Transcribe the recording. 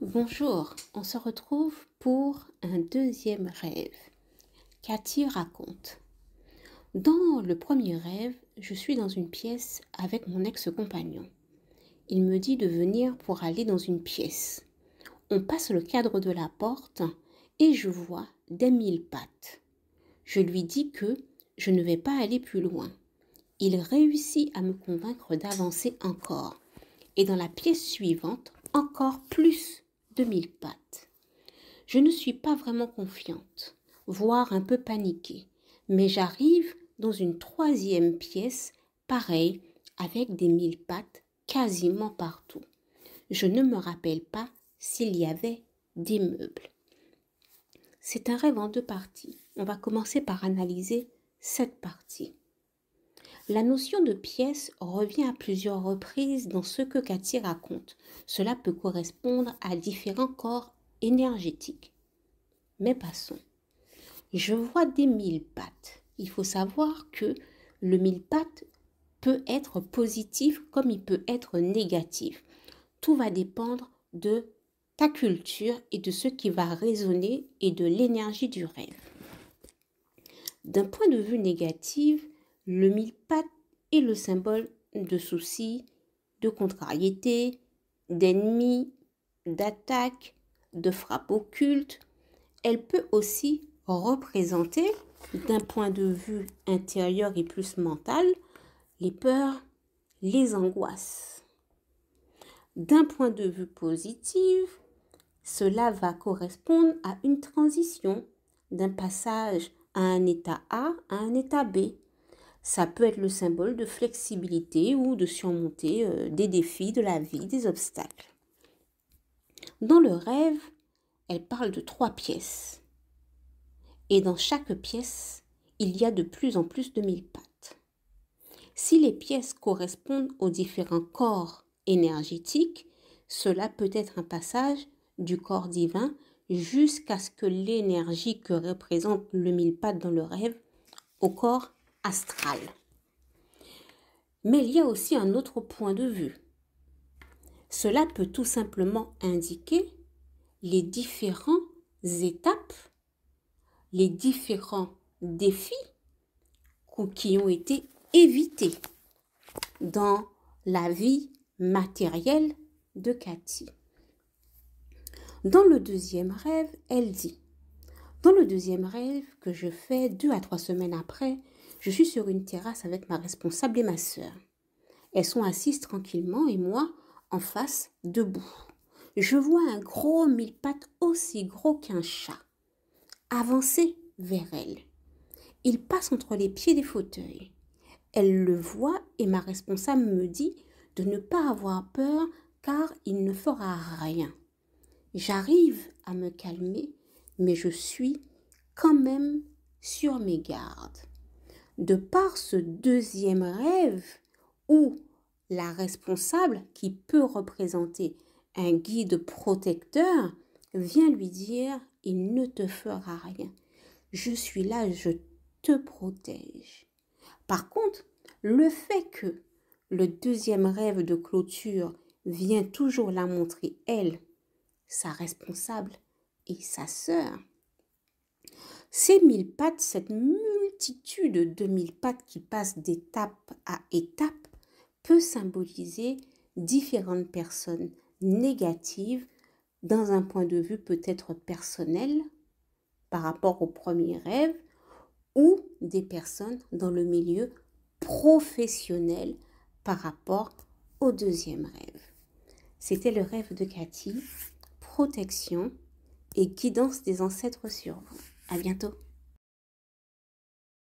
Bonjour, on se retrouve pour un deuxième rêve. Cathy raconte. Dans le premier rêve, je suis dans une pièce avec mon ex-compagnon. Il me dit de venir pour aller dans une pièce. On passe le cadre de la porte et je vois des 1000 pattes. Je lui dis que je ne vais pas aller plus loin. Il réussit à me convaincre d'avancer encore. Et dans la pièce suivante, encore plus de 1000 pattes. Je ne suis pas vraiment confiante, voire un peu paniquée, mais j'arrive dans une troisième pièce, pareille, avec des 1000 pattes quasiment partout. Je ne me rappelle pas s'il y avait des meubles. C'est un rêve en deux parties. On va commencer par analyser cette partie. La notion de pièce revient à plusieurs reprises dans ce que Cathy raconte. Cela peut correspondre à différents corps énergétiques. Mais passons. Je vois des 1000 pattes. Il faut savoir que le 1000 pattes peut être positif comme il peut être négatif. Tout va dépendre de ta culture et de ce qui va résonner et de l'énergie du rêve. D'un point de vue négatif, le 1000 pattes est le symbole de soucis, de contrariété, d'ennemis, d'attaques, de frappes occultes. Elle peut aussi représenter, d'un point de vue intérieur et plus mental, les peurs, les angoisses. D'un point de vue positif, cela va correspondre à une transition d'un passage à un état A à un état B. Ça peut être le symbole de flexibilité ou de surmonter des défis de la vie, des obstacles. Dans le rêve, elle parle de 3 pièces. Et dans chaque pièce, il y a de plus en plus de 1000 pattes. Si les pièces correspondent aux différents corps énergétiques, cela peut être un passage du corps divin jusqu'à ce que l'énergie que représente le 1000 pattes dans le rêve au corps astral. Mais il y a aussi un autre point de vue. Cela peut tout simplement indiquer les différentes étapes, les différents défis qui ont été évités dans la vie matérielle de Cathy. Dans le deuxième rêve, elle dit, dans le deuxième rêve que je fais 2 à 3 semaines après, je suis sur une terrasse avec ma responsable et ma sœur. Elles sont assises tranquillement et moi, en face, debout. Je vois un gros 1000 pattes aussi gros qu'un chat avancer vers elle. Il passe entre les pieds des fauteuils. Elle le voit et ma responsable me dit de ne pas avoir peur car il ne fera rien. J'arrive à me calmer, mais je suis quand même sur mes gardes. De par ce deuxième rêve où la responsable, qui peut représenter un guide protecteur, vient lui dire « il ne te fera rien. Je suis là, je te protège. » Par contre, le fait que le deuxième rêve de clôture vient toujours la montrer, elle, sa responsable et sa sœur, ces 1000 pattes, cette multitude de 1000 pattes qui passent d'étape à étape, peut symboliser différentes personnes négatives dans un point de vue peut-être personnel par rapport au premier rêve ou des personnes dans le milieu professionnel par rapport au deuxième rêve. C'était le rêve de Cathy, protection et guidance des ancêtres sur vous. À bientôt.